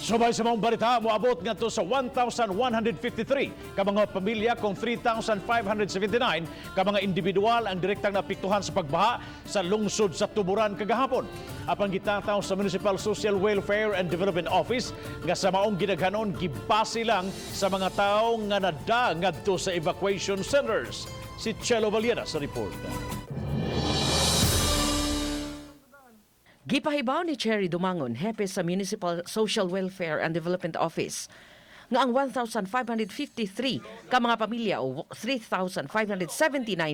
Subay sa mga balita, moabot nga to sa 1,153 ka mga pamilya kung 3,579 ka mga individual ang direktang naapektuhan sa pagbaha sa lungsod sa Tuburan kagahapon. Apang gitataw sa Municipal Social Welfare and Development Office nga sa maong ginaghanon gibase lang sa mga tao nga ngadto sa evacuation centers. Si Chelo Valiera sa report. Gipahibaw ni Cherry Dumangon, hepe sa Municipal Social Welfare and Development Office, nga ang 1,553 ka mga pamilya o 3,579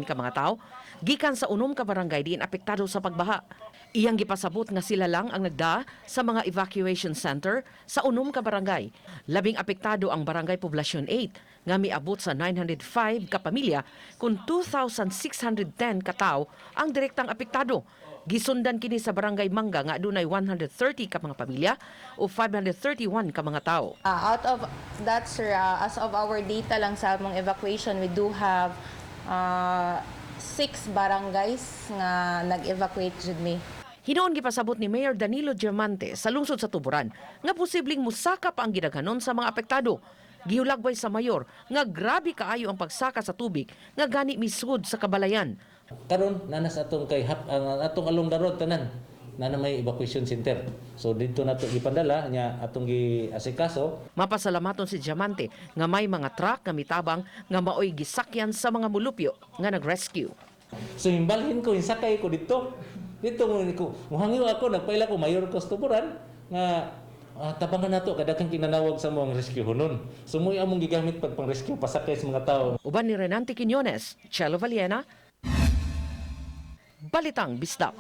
ka mga tao gikan sa unom ka barangay diin apektado sa pagbaha. Iyang gipasabot nga sila lang ang nagda sa mga evacuation center sa unom ka barangay. Labing apektado ang Barangay Poblacion 8 nga miabot sa 905 ka pamilya kung 2,610 ka tao ang direktang apektado. Gisundan kini sa Barangay Mangga nga adunay 130 ka mga pamilya o 531 ka mga tao. Out of that, sir, as of our data lang sa among evacuation, we do have 6 barangays nga nag-evacuate jud mi. Hinoon gipasabot ni Mayor Danilo Diamante sa lungsod sa Tuburan nga posibleng musaka pa ang gidaghanon sa mga apektado. Gihulagbay sa mayor nga grabe kaayo ang pagsaka sa tubig nga gani misud sa kabalayan. Karon nanas atong kay atong along darod tanan na may evacuation center. So dito nato ipandala nya atong giasikaso. Mapasalamaton si Diamante nga may mga truck nga mitabang nga maoy gisakyan sa mga mulupyo nga nag-rescue. So himbalhin ko sakay ko dito. Dito ko muhangyo ako nagpaila ko mayor ko sa Tuburan nga tabangan nato kada kang kinanawag sa mga rescue hunon. So mo among gigamit pag pang-rescue pasakay sa mga tao. Uban ni Renante Quiñones, Chelo Valiena, Balitang Bisdak.